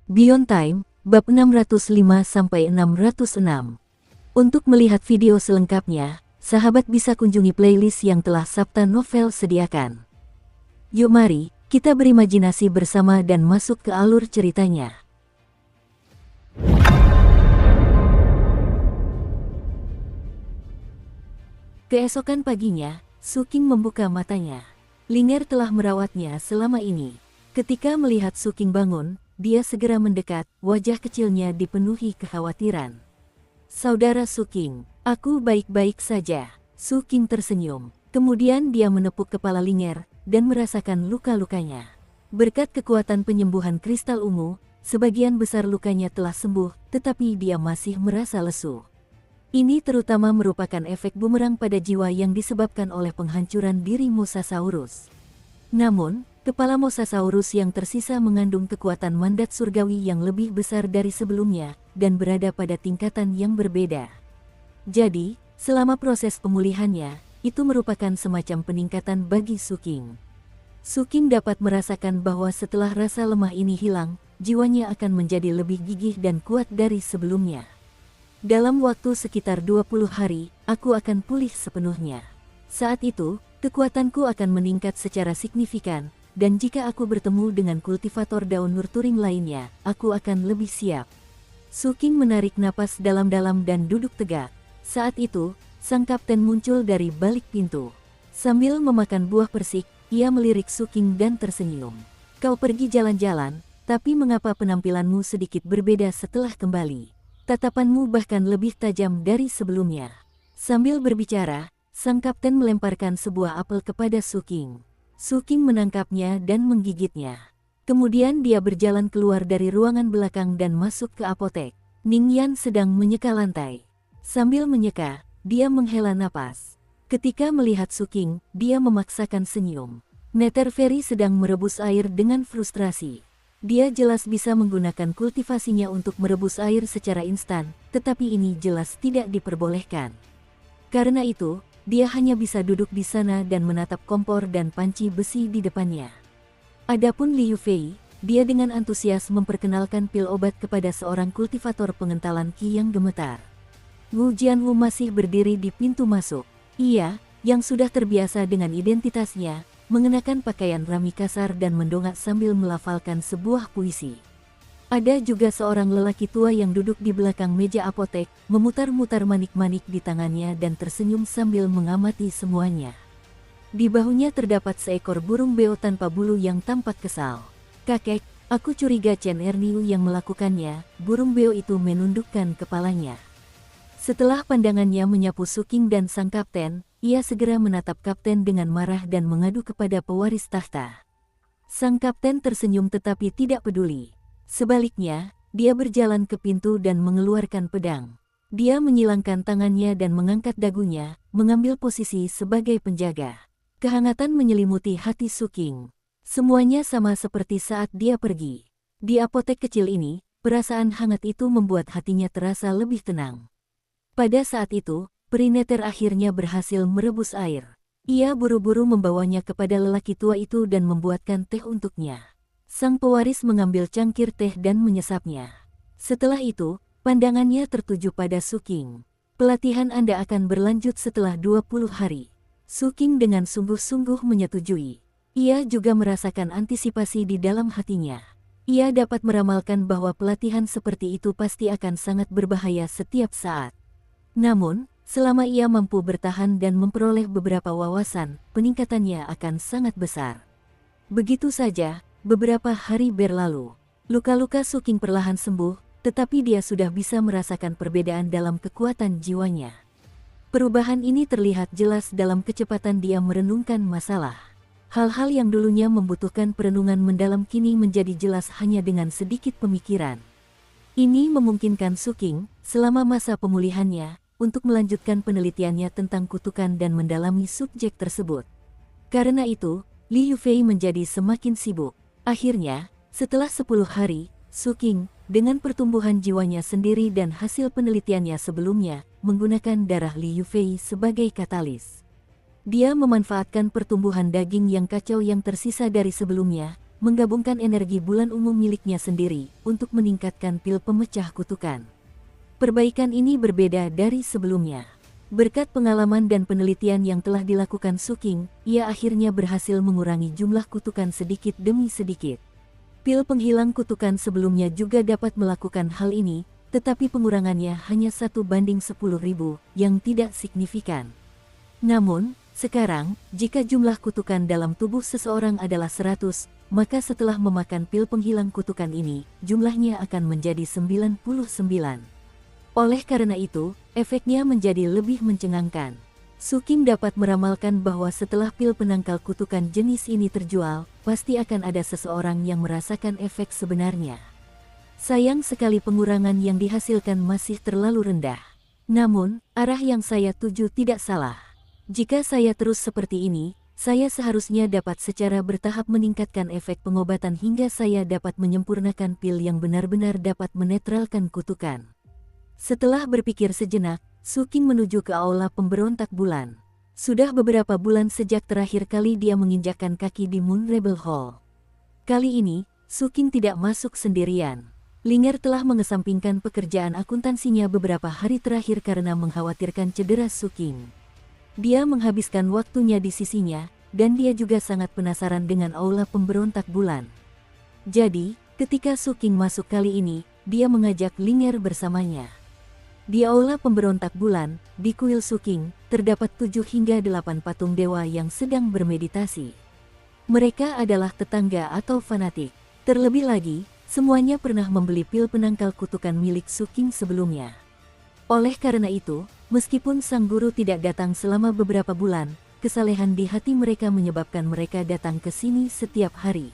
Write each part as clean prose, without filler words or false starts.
Beyond Time, bab 605-606. Untuk melihat video selengkapnya, sahabat bisa kunjungi playlist yang telah Sabta Novel sediakan. Yuk mari, kita berimajinasi bersama dan masuk ke alur ceritanya. Keesokan paginya, Suking membuka matanya. Ling'er telah merawatnya selama ini. Ketika melihat Suking bangun, dia segera mendekat, wajah kecilnya dipenuhi kekhawatiran. "Saudara Suking, aku baik-baik saja." Suking tersenyum. Kemudian dia menepuk kepala Ling'er dan merasakan luka-lukanya. Berkat kekuatan penyembuhan kristal ungu, sebagian besar lukanya telah sembuh, tetapi dia masih merasa lesu. Ini terutama merupakan efek bumerang pada jiwa yang disebabkan oleh penghancuran diri Mosasaurus. Namun, kepala Mosasaurus yang tersisa mengandung kekuatan mandat surgawi yang lebih besar dari sebelumnya dan berada pada tingkatan yang berbeda. Jadi, selama proses pemulihannya, itu merupakan semacam peningkatan bagi Suking. Suking dapat merasakan bahwa setelah rasa lemah ini hilang, jiwanya akan menjadi lebih gigih dan kuat dari sebelumnya. "Dalam waktu sekitar 20 hari, aku akan pulih sepenuhnya. Saat itu, kekuatanku akan meningkat secara signifikan, dan jika aku bertemu dengan kultivator daun nurturing lainnya, aku akan lebih siap." Suking menarik napas dalam-dalam dan duduk tegak. Saat itu, sang kapten muncul dari balik pintu. Sambil memakan buah persik, ia melirik Suking dan tersenyum. "Kau pergi jalan-jalan, tapi mengapa penampilanmu sedikit berbeda setelah kembali? Tatapanmu bahkan lebih tajam dari sebelumnya." Sambil berbicara, sang kapten melemparkan sebuah apel kepada Suking. Suking menangkapnya dan menggigitnya. Kemudian dia berjalan keluar dari ruangan belakang dan masuk ke apotek. Ningyan sedang menyeka lantai. Sambil menyeka, dia menghela napas. Ketika melihat Suking, dia memaksakan senyum. Netherfairy sedang merebus air dengan frustrasi. Dia jelas bisa menggunakan kultivasinya untuk merebus air secara instan, tetapi ini jelas tidak diperbolehkan. Karena itu, dia hanya bisa duduk di sana dan menatap kompor dan panci besi di depannya. Adapun Liu Fei, dia dengan antusias memperkenalkan pil obat kepada seorang kultivator pengentalan ki yang gemetar. Wu Jianwu masih berdiri di pintu masuk. Ia, yang sudah terbiasa dengan identitasnya, mengenakan pakaian rami kasar dan mendongak sambil melafalkan sebuah puisi. Ada juga seorang lelaki tua yang duduk di belakang meja apotek, memutar-mutar manik-manik di tangannya dan tersenyum sambil mengamati semuanya. Di bahunya terdapat seekor burung beo tanpa bulu yang tampak kesal. "Kakek, aku curiga Chen Erniu yang melakukannya." Burung beo itu menundukkan kepalanya. Setelah pandangannya menyapu Suking dan sang kapten, ia segera menatap kapten dengan marah dan mengadu kepada pewaris tahta. Sang kapten tersenyum tetapi tidak peduli. Sebaliknya, dia berjalan ke pintu dan mengeluarkan pedang. Dia menyilangkan tangannya dan mengangkat dagunya, mengambil posisi sebagai penjaga. Kehangatan menyelimuti hati Suking. Semuanya sama seperti saat dia pergi. Di apotek kecil ini, perasaan hangat itu membuat hatinya terasa lebih tenang. Pada saat itu, peri Nether akhirnya berhasil merebus air. Ia buru-buru membawanya kepada lelaki tua itu dan membuatkan teh untuknya. Sang pewaris mengambil cangkir teh dan menyesapnya. Setelah itu, pandangannya tertuju pada Suking. "Pelatihan Anda akan berlanjut setelah 20 hari. Suking dengan sungguh-sungguh menyetujui. Ia juga merasakan antisipasi di dalam hatinya. Ia dapat meramalkan bahwa pelatihan seperti itu pasti akan sangat berbahaya setiap saat. Namun, selama ia mampu bertahan dan memperoleh beberapa wawasan, peningkatannya akan sangat besar. Begitu saja, beberapa hari berlalu. Luka-luka Suking perlahan sembuh, tetapi dia sudah bisa merasakan perbedaan dalam kekuatan jiwanya. Perubahan ini terlihat jelas dalam kecepatan dia merenungkan masalah. Hal-hal yang dulunya membutuhkan perenungan mendalam kini menjadi jelas hanya dengan sedikit pemikiran. Ini memungkinkan Suking, selama masa pemulihannya, untuk melanjutkan penelitiannya tentang kutukan dan mendalami subjek tersebut. Karena itu, Liu Fei menjadi semakin sibuk. Akhirnya, setelah 10 hari, Suking, dengan pertumbuhan jiwanya sendiri dan hasil penelitiannya sebelumnya, menggunakan darah Liu Fei sebagai katalis. Dia memanfaatkan pertumbuhan daging yang kacau yang tersisa dari sebelumnya, menggabungkan energi bulan umum miliknya sendiri untuk meningkatkan pil pemecah kutukan. Perbaikan ini berbeda dari sebelumnya. Berkat pengalaman dan penelitian yang telah dilakukan Suking, ia akhirnya berhasil mengurangi jumlah kutukan sedikit demi sedikit. Pil penghilang kutukan sebelumnya juga dapat melakukan hal ini, tetapi pengurangannya hanya 1:10.000, yang tidak signifikan. Namun, sekarang, jika jumlah kutukan dalam tubuh seseorang adalah 100, maka setelah memakan pil penghilang kutukan ini, jumlahnya akan menjadi 99. Oleh karena itu, efeknya menjadi lebih mencengangkan. Suking dapat meramalkan bahwa setelah pil penangkal kutukan jenis ini terjual, pasti akan ada seseorang yang merasakan efek sebenarnya. Sayang sekali pengurangan yang dihasilkan masih terlalu rendah. Namun, arah yang saya tuju tidak salah. Jika saya terus seperti ini, saya seharusnya dapat secara bertahap meningkatkan efek pengobatan hingga saya dapat menyempurnakan pil yang benar-benar dapat menetralkan kutukan. Setelah berpikir sejenak, Suking menuju ke aula pemberontak bulan. Sudah beberapa bulan sejak terakhir kali dia menginjakkan kaki di Moon Rebel Hall. Kali ini, Suking tidak masuk sendirian. Linger telah mengesampingkan pekerjaan akuntansinya beberapa hari terakhir karena mengkhawatirkan cedera Suking. Dia menghabiskan waktunya di sisinya, dan dia juga sangat penasaran dengan aula pemberontak bulan. Jadi, ketika Suking masuk kali ini, dia mengajak Linger bersamanya. Di aula pemberontak bulan, di kuil Suking, terdapat 7 hingga 8 patung dewa yang sedang bermeditasi. Mereka adalah tetangga atau fanatik. Terlebih lagi, semuanya pernah membeli pil penangkal kutukan milik Suking sebelumnya. Oleh karena itu, meskipun sang guru tidak datang selama beberapa bulan, kesalehan di hati mereka menyebabkan mereka datang ke sini setiap hari.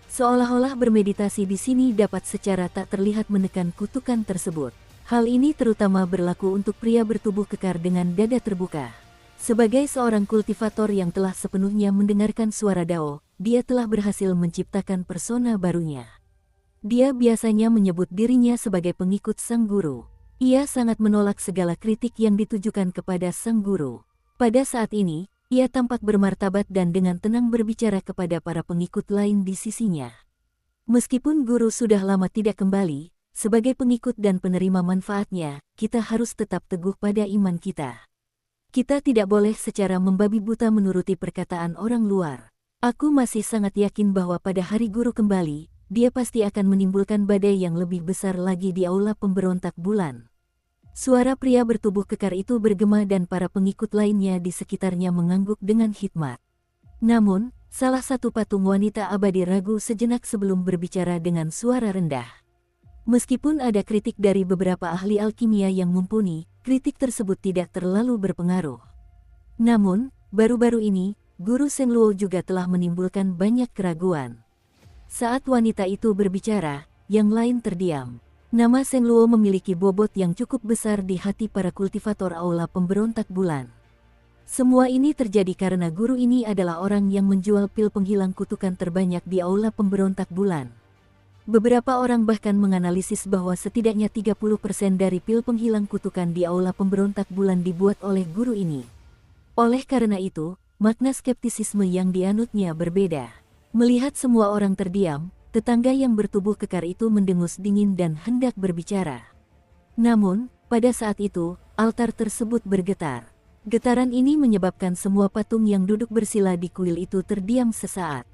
Seolah-olah bermeditasi di sini dapat secara tak terlihat menekan kutukan tersebut. Hal ini terutama berlaku untuk pria bertubuh kekar dengan dada terbuka. Sebagai seorang kultivator yang telah sepenuhnya mendengarkan suara Dao, dia telah berhasil menciptakan persona barunya. Dia biasanya menyebut dirinya sebagai pengikut sang guru. Ia sangat menolak segala kritik yang ditujukan kepada sang guru. Pada saat ini, ia tampak bermartabat dan dengan tenang berbicara kepada para pengikut lain di sisinya. Meskipun guru sudah lama tidak kembali, sebagai pengikut dan penerima manfaatnya, kita harus tetap teguh pada iman kita. Kita tidak boleh secara membabi buta menuruti perkataan orang luar. Aku masih sangat yakin bahwa pada hari guru kembali, dia pasti akan menimbulkan badai yang lebih besar lagi di aula pemberontak bulan. Suara pria bertubuh kekar itu bergema dan para pengikut lainnya di sekitarnya mengangguk dengan hikmat. Namun, salah satu patung wanita abadi ragu sejenak sebelum berbicara dengan suara rendah. Meskipun ada kritik dari beberapa ahli alkimia yang mumpuni, kritik tersebut tidak terlalu berpengaruh. Namun, baru-baru ini, Guru Sengluo juga telah menimbulkan banyak keraguan. Saat wanita itu berbicara, yang lain terdiam. Nama Sengluo memiliki bobot yang cukup besar di hati para kultivator aula pemberontak bulan. Semua ini terjadi karena guru ini adalah orang yang menjual pil penghilang kutukan terbanyak di aula pemberontak bulan. Beberapa orang bahkan menganalisis bahwa setidaknya 30% dari pil penghilang kutukan di aula pemberontak bulan dibuat oleh guru ini. Oleh karena itu, makna skeptisisme yang dianutnya berbeda. Melihat semua orang terdiam, tetangga yang bertubuh kekar itu mendengus dingin dan hendak berbicara. Namun, pada saat itu, altar tersebut bergetar. Getaran ini menyebabkan semua patung yang duduk bersila di kuil itu terdiam sesaat.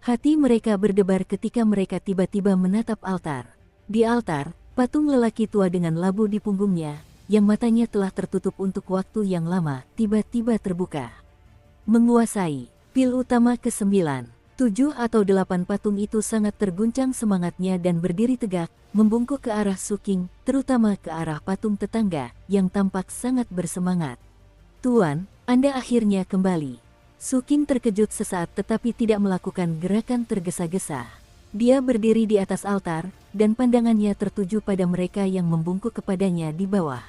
Hati mereka berdebar ketika mereka tiba-tiba menatap altar. Di altar, patung lelaki tua dengan labu di punggungnya, yang matanya telah tertutup untuk waktu yang lama, tiba-tiba terbuka. Menguasai pil utama ke-9. 7 atau 8 patung itu sangat terguncang semangatnya dan berdiri tegak, membungkuk ke arah Suking, terutama ke arah patung tetangga, yang tampak sangat bersemangat. Tuan, Anda akhirnya kembali. Suking terkejut sesaat tetapi tidak melakukan gerakan tergesa-gesa. Dia berdiri di atas altar, dan pandangannya tertuju pada mereka yang membungkuk kepadanya di bawah.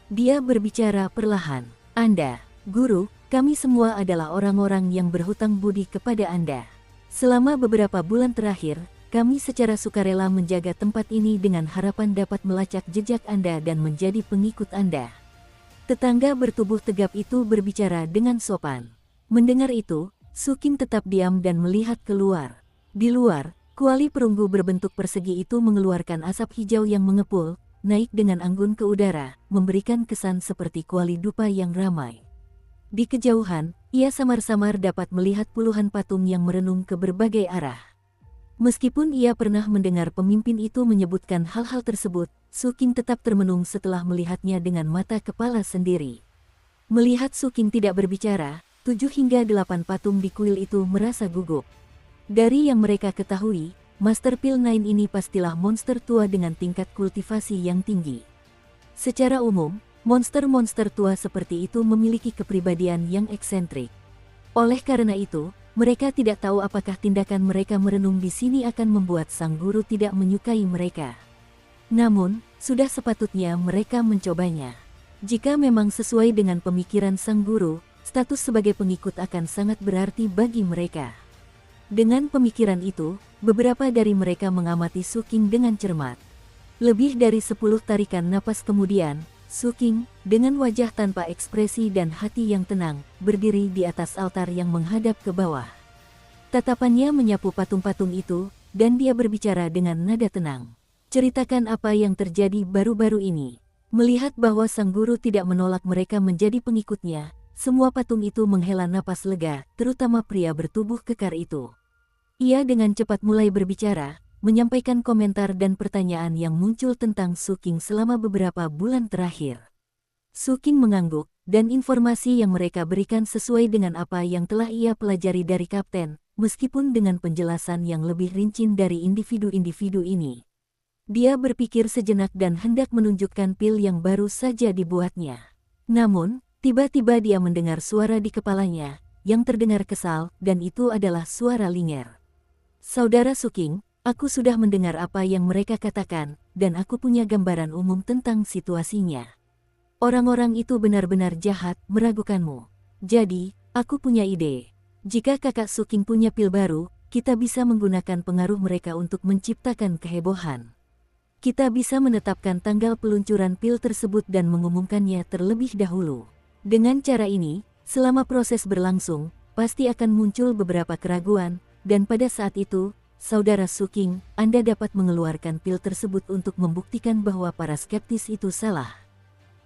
Dia berbicara perlahan. Anda, Guru, kami semua adalah orang-orang yang berhutang budi kepada Anda. Selama beberapa bulan terakhir, kami secara sukarela menjaga tempat ini dengan harapan dapat melacak jejak Anda dan menjadi pengikut Anda. Tetangga bertubuh tegap itu berbicara dengan sopan. Mendengar itu, Suking tetap diam dan melihat keluar. Di luar, kuali perunggu berbentuk persegi itu mengeluarkan asap hijau yang mengepul, naik dengan anggun ke udara, memberikan kesan seperti kuali dupa yang ramai. Di kejauhan, ia samar-samar dapat melihat puluhan patung yang merenung ke berbagai arah. Meskipun ia pernah mendengar pemimpin itu menyebutkan hal-hal tersebut, Su Qing tetap termenung setelah melihatnya dengan mata kepala sendiri. Melihat Su Qing tidak berbicara, 7 hingga 8 patung di kuil itu merasa gugup. Dari yang mereka ketahui, Master Pil Nine ini pastilah monster tua dengan tingkat kultivasi yang tinggi. Secara umum, monster-monster tua seperti itu memiliki kepribadian yang eksentrik. Oleh karena itu, mereka tidak tahu apakah tindakan mereka merenung di sini akan membuat sang guru tidak menyukai mereka. Namun, sudah sepatutnya mereka mencobanya. Jika memang sesuai dengan pemikiran sang guru, status sebagai pengikut akan sangat berarti bagi mereka. Dengan pemikiran itu, beberapa dari mereka mengamati Su Qing dengan cermat. Lebih dari 10 tarikan napas kemudian, Su Qing, dengan wajah tanpa ekspresi dan hati yang tenang, berdiri di atas altar yang menghadap ke bawah. Tatapannya menyapu patung-patung itu, dan dia berbicara dengan nada tenang. Ceritakan apa yang terjadi baru-baru ini. Melihat bahwa sang guru tidak menolak mereka menjadi pengikutnya, semua patung itu menghela napas lega, terutama pria bertubuh kekar itu. Ia dengan cepat mulai berbicara, menyampaikan komentar dan pertanyaan yang muncul tentang Su Qing selama beberapa bulan terakhir. Su Qing mengangguk, dan informasi yang mereka berikan sesuai dengan apa yang telah ia pelajari dari kapten, meskipun dengan penjelasan yang lebih rinci dari individu-individu ini. Dia berpikir sejenak dan hendak menunjukkan pil yang baru saja dibuatnya. Namun, tiba-tiba dia mendengar suara di kepalanya, yang terdengar kesal, dan itu adalah suara Linger. Saudara Su Qing, aku sudah mendengar apa yang mereka katakan, dan aku punya gambaran umum tentang situasinya. Orang-orang itu benar-benar jahat, meragukanmu. Jadi, aku punya ide. Jika kakak Su Qing punya pil baru, kita bisa menggunakan pengaruh mereka untuk menciptakan kehebohan. Kita bisa menetapkan tanggal peluncuran pil tersebut dan mengumumkannya terlebih dahulu. Dengan cara ini, selama proses berlangsung, pasti akan muncul beberapa keraguan, dan pada saat itu, Saudara Su Qing, Anda dapat mengeluarkan pil tersebut untuk membuktikan bahwa para skeptis itu salah.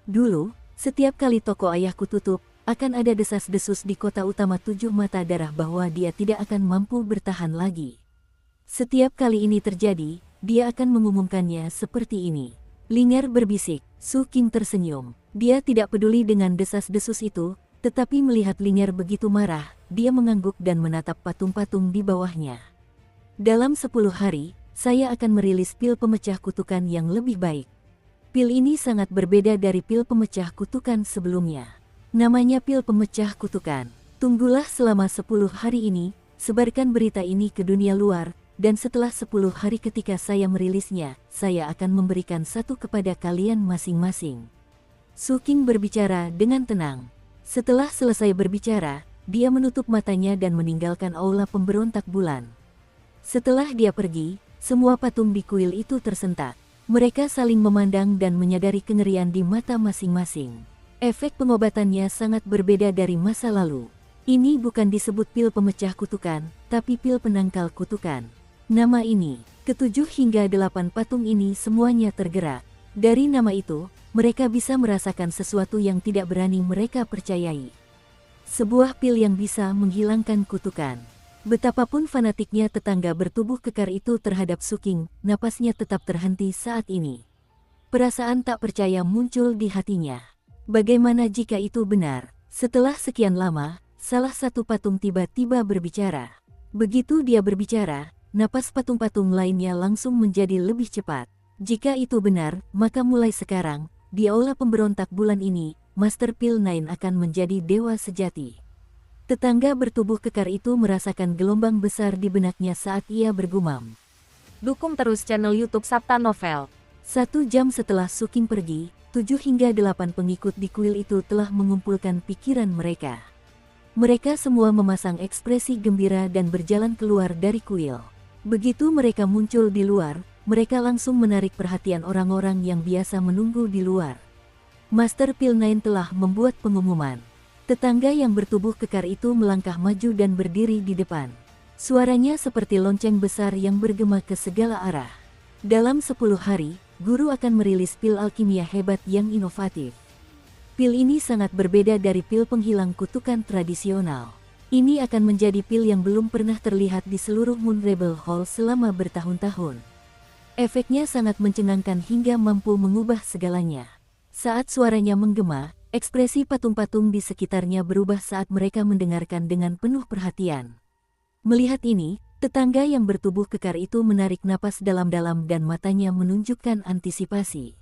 Dulu, setiap kali toko ayahku tutup, akan ada desas-desus di kota utama 7 mata darah bahwa dia tidak akan mampu bertahan lagi. Setiap kali ini terjadi, dia akan mengumumkannya seperti ini. Linger berbisik, Su Qing tersenyum. Dia tidak peduli dengan desas-desus itu, tetapi melihat Linger begitu marah, dia mengangguk dan menatap patung-patung di bawahnya. Dalam 10 hari, saya akan merilis pil pemecah kutukan yang lebih baik. Pil ini sangat berbeda dari pil pemecah kutukan sebelumnya. Namanya pil pemecah kutukan. Tunggulah selama 10 hari ini, sebarkan berita ini ke dunia luar, dan setelah 10 hari ketika saya merilisnya, saya akan memberikan satu kepada kalian masing-masing. Su Qing berbicara dengan tenang. Setelah selesai berbicara, dia menutup matanya dan meninggalkan aula pemberontak bulan. Setelah dia pergi, semua patung di kuil itu tersentak. Mereka saling memandang dan menyadari kengerian di mata masing-masing. Efek pengobatannya sangat berbeda dari masa lalu. Ini bukan disebut pil pemecah kutukan, tapi pil penangkal kutukan. Nama ini, ke-7 hingga 8 patung ini semuanya tergerak. Dari nama itu, mereka bisa merasakan sesuatu yang tidak berani mereka percayai. Sebuah pil yang bisa menghilangkan kutukan. Betapapun fanatiknya tetangga bertubuh kekar itu terhadap Su Qing, napasnya tetap terhenti saat ini. Perasaan tak percaya muncul di hatinya. Bagaimana jika itu benar? Setelah sekian lama, salah satu patung tiba-tiba berbicara. Begitu dia berbicara, napas patung-patung lainnya langsung menjadi lebih cepat. Jika itu benar, maka mulai sekarang, di aula pemberontak bulan ini, Master Pil Nine akan menjadi dewa sejati. Tetangga bertubuh kekar itu merasakan gelombang besar di benaknya saat ia bergumam. Dukung terus channel YouTube Sabta Novel. 1 jam setelah Su Qing pergi, 7 hingga 8 pengikut di kuil itu telah mengumpulkan pikiran mereka. Mereka semua memasang ekspresi gembira dan berjalan keluar dari kuil. Begitu mereka muncul di luar, mereka langsung menarik perhatian orang-orang yang biasa menunggu di luar. Master Pil Nine telah membuat pengumuman. Tetangga yang bertubuh kekar itu melangkah maju dan berdiri di depan. Suaranya seperti lonceng besar yang bergema ke segala arah. Dalam 10 hari, guru akan merilis pil alkimia hebat yang inovatif. Pil ini sangat berbeda dari pil penghilang kutukan tradisional. Ini akan menjadi pil yang belum pernah terlihat di seluruh Moon Rebel Hall selama bertahun-tahun. Efeknya sangat mencengangkan hingga mampu mengubah segalanya. Saat suaranya menggema, ekspresi patung-patung di sekitarnya berubah saat mereka mendengarkan dengan penuh perhatian. Melihat ini, tetangga yang bertubuh kekar itu menarik napas dalam-dalam dan matanya menunjukkan antisipasi.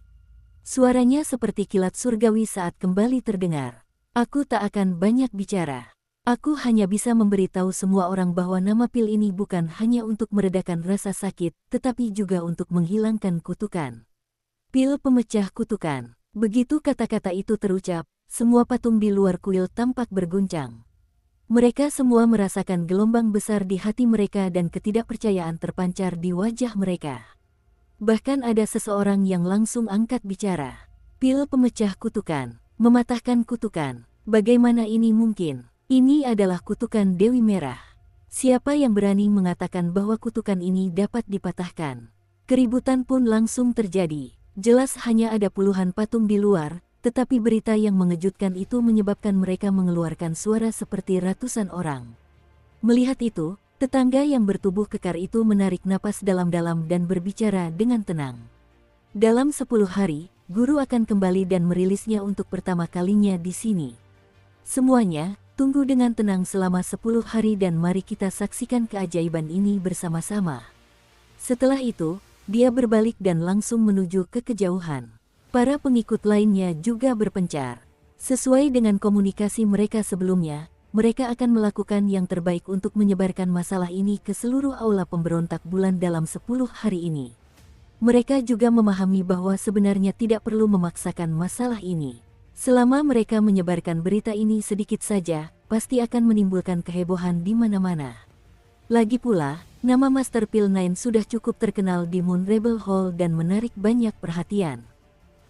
Suaranya seperti kilat surgawi saat kembali terdengar. Aku tak akan banyak bicara. Aku hanya bisa memberitahu semua orang bahwa nama pil ini bukan hanya untuk meredakan rasa sakit, tetapi juga untuk menghilangkan kutukan. Pil pemecah kutukan. Begitu kata-kata itu terucap, semua patung di luar kuil tampak berguncang. Mereka semua merasakan gelombang besar di hati mereka dan ketidakpercayaan terpancar di wajah mereka. Bahkan ada seseorang yang langsung angkat bicara. Pil pemecah kutukan, mematahkan kutukan. Bagaimana ini mungkin? Ini adalah kutukan Dewi Merah. Siapa yang berani mengatakan bahwa kutukan ini dapat dipatahkan? Keributan pun langsung terjadi. Jelas hanya ada puluhan patung di luar, tetapi berita yang mengejutkan itu menyebabkan mereka mengeluarkan suara seperti ratusan orang. Melihat itu, tetangga yang bertubuh kekar itu menarik napas dalam-dalam dan berbicara dengan tenang. Dalam 10 hari, guru akan kembali dan merilisnya untuk pertama kalinya di sini. Semuanya, tunggu dengan tenang selama 10 hari dan mari kita saksikan keajaiban ini bersama-sama. Setelah itu, dia berbalik dan langsung menuju ke kejauhan. Para pengikut lainnya juga berpencar. Sesuai dengan komunikasi mereka sebelumnya, mereka akan melakukan yang terbaik untuk menyebarkan masalah ini ke seluruh aula pemberontak bulan dalam 10 hari ini. Mereka juga memahami bahwa sebenarnya tidak perlu memaksakan masalah ini. Selama mereka menyebarkan berita ini sedikit saja, pasti akan menimbulkan kehebohan di mana-mana. Lagi pula, nama Master Pil 9 sudah cukup terkenal di Moon Rebel Hall dan menarik banyak perhatian.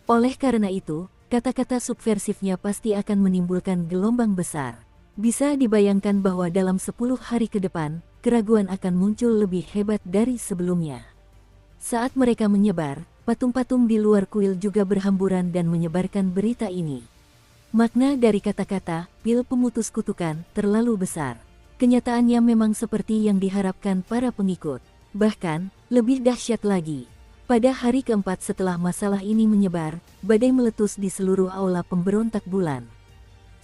Oleh karena itu, kata-kata subversifnya pasti akan menimbulkan gelombang besar. Bisa dibayangkan bahwa dalam 10 hari ke depan, keraguan akan muncul lebih hebat dari sebelumnya. Saat mereka menyebar, patung-patung di luar kuil juga berhamburan dan menyebarkan berita ini. Makna dari kata-kata, pil pemutus kutukan, terlalu besar. Kenyataannya memang seperti yang diharapkan para pengikut. Bahkan, lebih dahsyat lagi. Pada hari keempat setelah masalah ini menyebar, badai meletus di seluruh aula pemberontak bulan.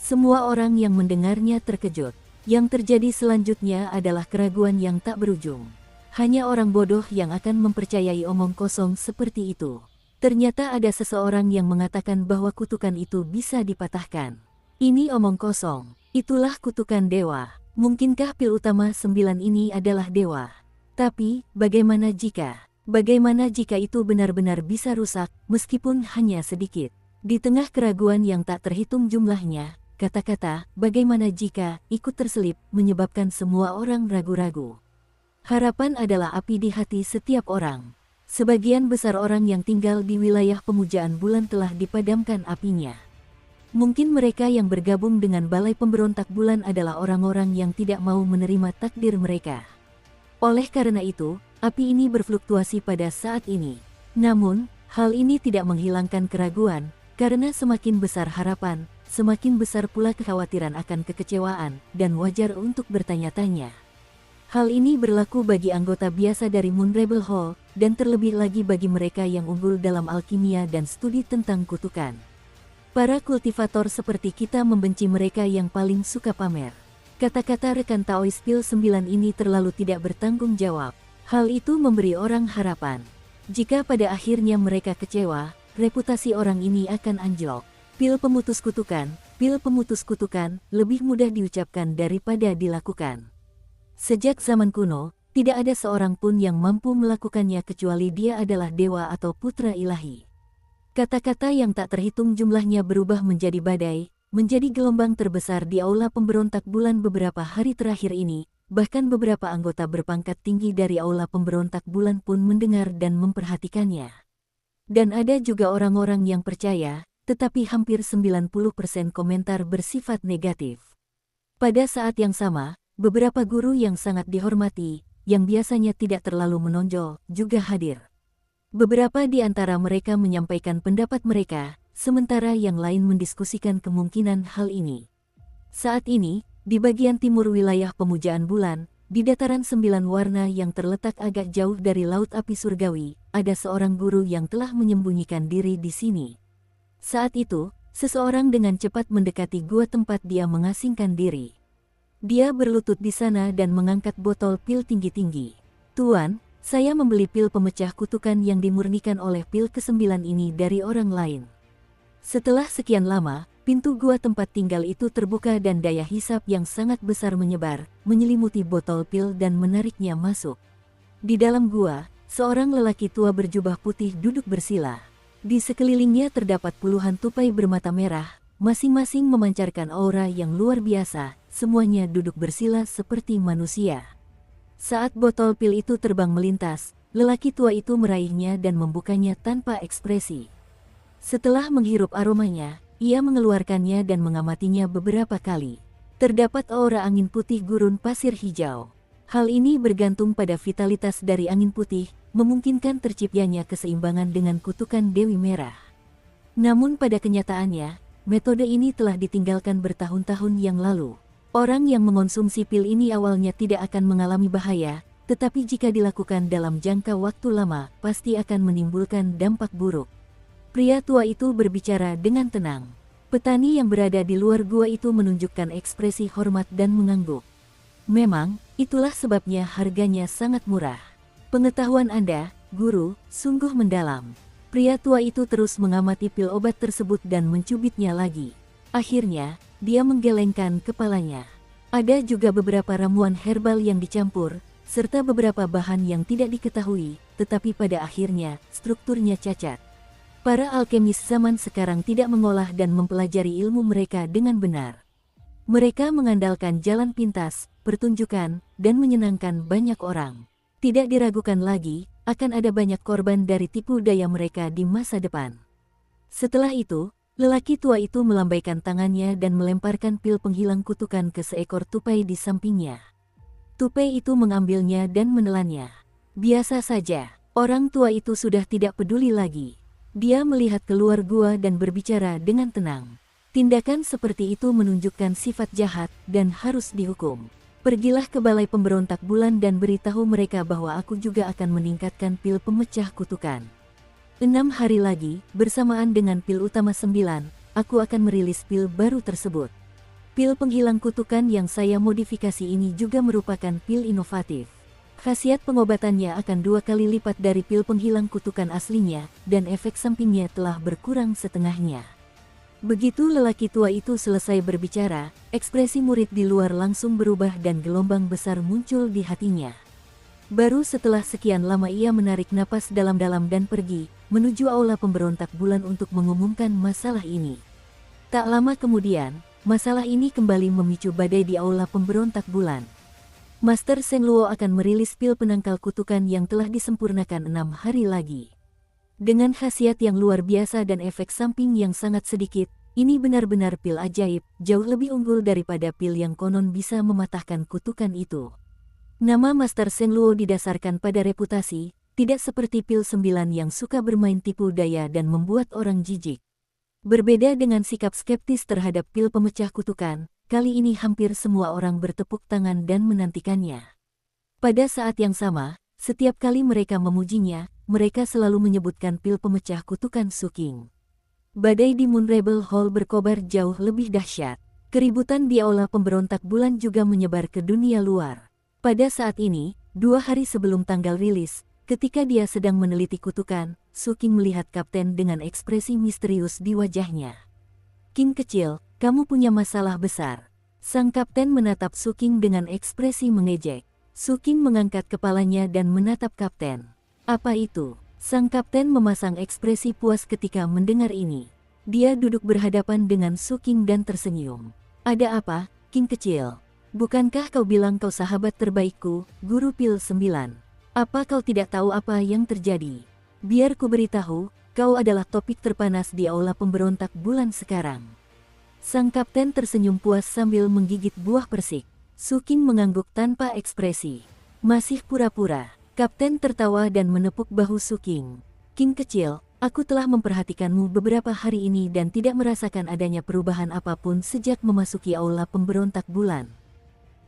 Semua orang yang mendengarnya terkejut. Yang terjadi selanjutnya adalah keraguan yang tak berujung. Hanya orang bodoh yang akan mempercayai omong kosong seperti itu. Ternyata ada seseorang yang mengatakan bahwa kutukan itu bisa dipatahkan. Ini omong kosong. Itulah kutukan dewa. Mungkinkah pil utama 9 ini adalah dewa? Tapi, bagaimana jika itu benar-benar bisa rusak, meskipun hanya sedikit? Di tengah keraguan yang tak terhitung jumlahnya, kata-kata, bagaimana jika, ikut terselip, menyebabkan semua orang ragu-ragu. Harapan adalah api di hati setiap orang. Sebagian besar orang yang tinggal di wilayah pemujaan bulan telah dipadamkan apinya. Mungkin mereka yang bergabung dengan balai pemberontak bulan adalah orang-orang yang tidak mau menerima takdir mereka. Oleh karena itu, api ini berfluktuasi pada saat ini. Namun, hal ini tidak menghilangkan keraguan, karena semakin besar harapan, semakin besar pula kekhawatiran akan kekecewaan, dan wajar untuk bertanya-tanya. Hal ini berlaku bagi anggota biasa dari Moon Rebel Hall, dan terlebih lagi bagi mereka yang unggul dalam alkimia dan studi tentang kutukan. Para kultivator seperti kita membenci mereka yang paling suka pamer. Kata-kata rekan Taoist Pil 9 ini terlalu tidak bertanggung jawab. Hal itu memberi orang harapan. Jika pada akhirnya mereka kecewa, reputasi orang ini akan anjlok. Pil pemutus kutukan, lebih mudah diucapkan daripada dilakukan. Sejak zaman kuno, tidak ada seorang pun yang mampu melakukannya kecuali dia adalah dewa atau putra ilahi. Kata-kata yang tak terhitung jumlahnya berubah menjadi badai, menjadi gelombang terbesar di aula pemberontak bulan beberapa hari terakhir ini, bahkan beberapa anggota berpangkat tinggi dari aula pemberontak bulan pun mendengar dan memperhatikannya. Dan ada juga orang-orang yang percaya, tetapi hampir 90% komentar bersifat negatif. Pada saat yang sama, Beberapa guru yang sangat dihormati, yang biasanya tidak terlalu menonjol, juga hadir. Beberapa di antara mereka menyampaikan pendapat mereka, sementara yang lain mendiskusikan kemungkinan hal ini. Saat ini, di bagian timur wilayah pemujaan bulan, di dataran 9 warna yang terletak agak jauh dari Laut Api Surgawi, ada seorang guru yang telah menyembunyikan diri di sini. Saat itu, seseorang dengan cepat mendekati gua tempat dia mengasingkan diri. Dia berlutut di sana dan mengangkat botol pil tinggi-tinggi. "Tuan, saya membeli pil pemecah kutukan yang dimurnikan oleh pil ke-9 ini dari orang lain." Setelah sekian lama, pintu gua tempat tinggal itu terbuka dan daya hisap yang sangat besar menyebar, menyelimuti botol pil dan menariknya masuk. Di dalam gua, seorang lelaki tua berjubah putih duduk bersila. Di sekelilingnya terdapat puluhan tupai bermata merah, masing-masing memancarkan aura yang luar biasa, semuanya duduk bersila seperti manusia. Saat botol pil itu terbang melintas, lelaki tua itu meraihnya dan membukanya tanpa ekspresi. Setelah menghirup aromanya, ia mengeluarkannya dan mengamatinya beberapa kali. Terdapat aura angin putih gurun pasir hijau. Hal ini bergantung pada vitalitas dari angin putih, memungkinkan terciptanya keseimbangan dengan kutukan Dewi Merah. Namun pada kenyataannya, metode ini telah ditinggalkan bertahun-tahun yang lalu. Orang yang mengonsumsi pil ini awalnya tidak akan mengalami bahaya, tetapi jika dilakukan dalam jangka waktu lama, pasti akan menimbulkan dampak buruk. Pria tua itu berbicara dengan tenang. Petani yang berada di luar gua itu menunjukkan ekspresi hormat dan mengangguk. "Memang, itulah sebabnya harganya sangat murah. Pengetahuan Anda, guru, sungguh mendalam." Pria tua itu terus mengamati pil obat tersebut dan mencubitnya lagi. Akhirnya, dia menggelengkan kepalanya. Ada juga beberapa ramuan herbal yang dicampur, serta beberapa bahan yang tidak diketahui, tetapi pada akhirnya, strukturnya cacat. Para alkemis zaman sekarang tidak mengolah dan mempelajari ilmu mereka dengan benar. Mereka mengandalkan jalan pintas, pertunjukan, dan menyenangkan banyak orang. Tidak diragukan lagi, akan ada banyak korban dari tipu daya mereka di masa depan. Setelah itu, lelaki tua itu melambaikan tangannya dan melemparkan pil penghilang kutukan ke seekor tupai di sampingnya. Tupai itu mengambilnya dan menelannya. Biasa saja, orang tua itu sudah tidak peduli lagi. Dia melihat keluar gua dan berbicara dengan tenang. Tindakan seperti itu menunjukkan sifat jahat dan harus dihukum. "Pergilah ke balai pemberontak bulan dan beritahu mereka bahwa aku juga akan meningkatkan pil pemecah kutukan. 6 hari lagi, bersamaan dengan pil utama 9, aku akan merilis pil baru tersebut. Pil penghilang kutukan yang saya modifikasi ini juga merupakan pil inovatif. Khasiat pengobatannya akan 2 kali lipat dari pil penghilang kutukan aslinya, dan efek sampingnya telah berkurang setengahnya." Begitu lelaki tua itu selesai berbicara, ekspresi murid di luar langsung berubah dan gelombang besar muncul di hatinya. Baru setelah sekian lama ia menarik napas dalam-dalam dan pergi, menuju aula pemberontak bulan untuk mengumumkan masalah ini. Tak lama kemudian, masalah ini kembali memicu badai di aula pemberontak bulan. Master Seng Luo akan merilis pil penangkal kutukan yang telah disempurnakan 6 hari lagi. Dengan khasiat yang luar biasa dan efek samping yang sangat sedikit, ini benar-benar pil ajaib, jauh lebih unggul daripada pil yang konon bisa mematahkan kutukan itu. Nama Master Seng Luo didasarkan pada reputasi, tidak seperti pil 9 yang suka bermain tipu daya dan membuat orang jijik. Berbeda dengan sikap skeptis terhadap pil pemecah kutukan, kali ini hampir semua orang bertepuk tangan dan menantikannya. Pada saat yang sama, setiap kali mereka memujinya, mereka selalu menyebutkan pil pemecah kutukan Suking. Badai di Moon Rebel Hall berkobar jauh lebih dahsyat. Keributan di aula pemberontak bulan juga menyebar ke dunia luar. Pada saat ini, 2 hari sebelum tanggal rilis, ketika dia sedang meneliti kutukan, Suking melihat kapten dengan ekspresi misterius di wajahnya. "King kecil, kamu punya masalah besar." Sang kapten menatap Suking dengan ekspresi mengejek. Suking mengangkat kepalanya dan menatap kapten. "Apa itu?" Sang kapten memasang ekspresi puas ketika mendengar ini. Dia duduk berhadapan dengan Suking dan tersenyum. "Ada apa, King kecil? Bukankah kau bilang kau sahabat terbaikku, Guru Pil 9? Apa kau tidak tahu apa yang terjadi? Biar ku beritahu, kau adalah topik terpanas di aula pemberontak bulan sekarang." Sang kapten tersenyum puas sambil menggigit buah persik. Su King mengangguk tanpa ekspresi. Masih pura-pura. Kapten tertawa dan menepuk bahu Su King. King kecil, aku telah memperhatikanmu beberapa hari ini dan tidak merasakan adanya perubahan apapun sejak memasuki aula pemberontak bulan.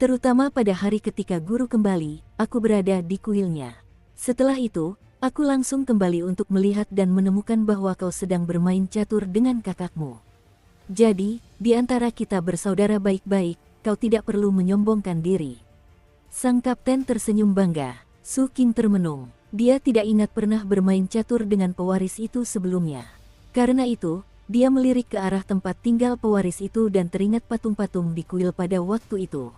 Terutama pada hari ketika guru kembali, aku berada di kuilnya. Setelah itu, aku langsung kembali untuk melihat dan menemukan bahwa kau sedang bermain catur dengan kakakmu. Jadi, di antara kita bersaudara baik-baik, kau tidak perlu menyombongkan diri. Sang kapten tersenyum bangga. Su King termenung. Dia tidak ingat pernah bermain catur dengan pewaris itu sebelumnya. Karena itu, dia melirik ke arah tempat tinggal pewaris itu dan teringat patung-patung di kuil pada waktu itu.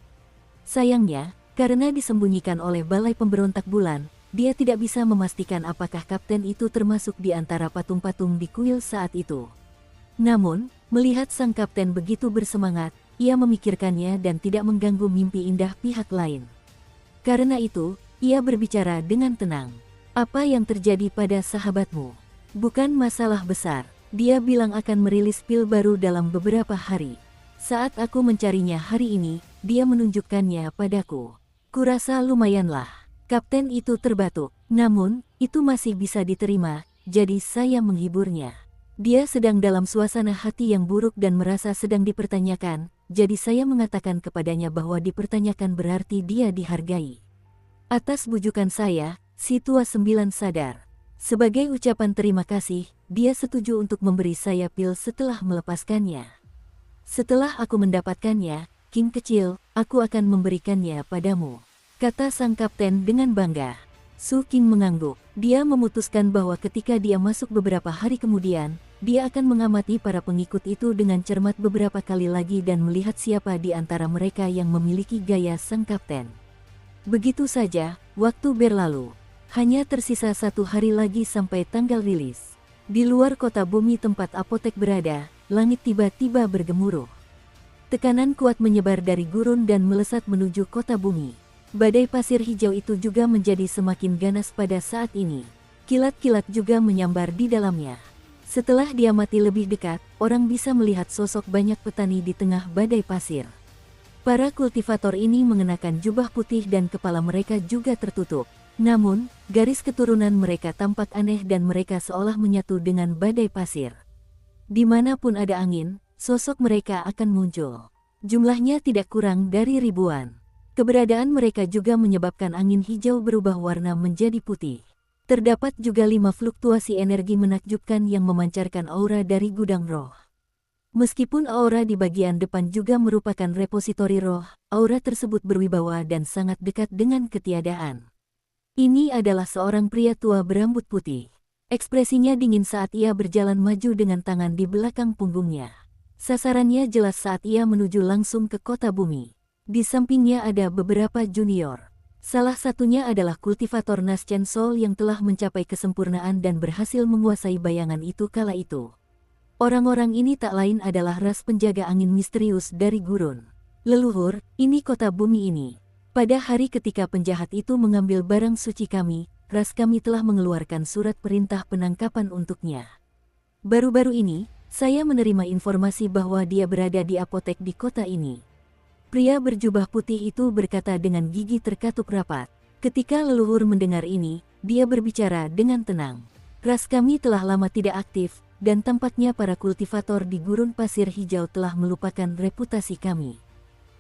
Sayangnya, karena disembunyikan oleh balai pemberontak bulan, dia tidak bisa memastikan apakah kapten itu termasuk di antara patung-patung di kuil saat itu. Namun, melihat sang kapten begitu bersemangat, ia memikirkannya dan tidak mengganggu mimpi indah pihak lain. Karena itu, ia berbicara dengan tenang. Apa yang terjadi pada sahabatmu? Bukan masalah besar. Dia bilang akan merilis pil baru dalam beberapa hari. Saat aku mencarinya hari ini, dia menunjukkannya padaku. Kurasa lumayanlah. Kapten itu terbatuk. Namun, itu masih bisa diterima, jadi saya menghiburnya. Dia sedang dalam suasana hati yang buruk dan merasa sedang dipertanyakan, jadi saya mengatakan kepadanya bahwa dipertanyakan berarti dia dihargai. Atas bujukan saya, si tua 9 sadar. Sebagai ucapan terima kasih, dia setuju untuk memberi saya pil setelah melepaskannya. Setelah aku mendapatkannya, King kecil, aku akan memberikannya padamu, kata sang kapten dengan bangga. Su King mengangguk. Dia memutuskan bahwa ketika dia masuk beberapa hari kemudian, dia akan mengamati para pengikut itu dengan cermat beberapa kali lagi dan melihat siapa di antara mereka yang memiliki gaya sang kapten. Begitu saja, waktu berlalu. Hanya tersisa 1 hari lagi sampai tanggal rilis. Di luar kota bumi tempat apotek berada, langit tiba-tiba bergemuruh. Tekanan kuat menyebar dari gurun dan melesat menuju kota bumi. Badai pasir hijau itu juga menjadi semakin ganas pada saat ini. Kilat-kilat juga menyambar di dalamnya. Setelah diamati lebih dekat, orang bisa melihat sosok banyak petani di tengah badai pasir. Para kultivator ini mengenakan jubah putih dan kepala mereka juga tertutup. Namun, garis keturunan mereka tampak aneh dan mereka seolah menyatu dengan badai pasir. Dimanapun ada angin, sosok mereka akan muncul. Jumlahnya tidak kurang dari ribuan. Keberadaan mereka juga menyebabkan angin hijau berubah warna menjadi putih. Terdapat juga 5 fluktuasi energi menakjubkan yang memancarkan aura dari gudang roh. Meskipun aura di bagian depan juga merupakan repositori roh, aura tersebut berwibawa dan sangat dekat dengan ketiadaan. Ini adalah seorang pria tua berambut putih. Ekspresinya dingin saat ia berjalan maju dengan tangan di belakang punggungnya. Sasarannya jelas saat ia menuju langsung ke kota bumi. Di sampingnya ada beberapa junior. Salah satunya adalah kultivator Nascent Soul yang telah mencapai kesempurnaan dan berhasil menguasai bayangan itu kala itu. Orang-orang ini tak lain adalah ras penjaga angin misterius dari gurun. Leluhur, ini kota bumi ini. Pada hari ketika penjahat itu mengambil barang suci kami, ras kami telah mengeluarkan surat perintah penangkapan untuknya. Baru-baru ini, saya menerima informasi bahwa dia berada di apotek di kota ini. Pria berjubah putih itu berkata dengan gigi terkatup rapat. Ketika leluhur mendengar ini, dia berbicara dengan tenang. Ras kami telah lama tidak aktif, dan tampaknya para kultivator di gurun pasir hijau telah melupakan reputasi kami.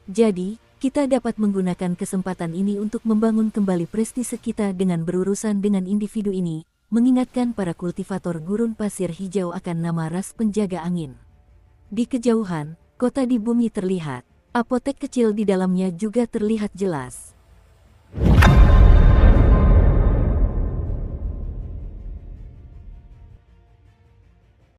Jadi, kita dapat menggunakan kesempatan ini untuk membangun kembali prestise kita dengan berurusan dengan individu ini, mengingatkan para kultivator gurun pasir hijau akan nama ras penjaga angin. Di kejauhan, kota di bumi terlihat. Apotek kecil di dalamnya juga terlihat jelas.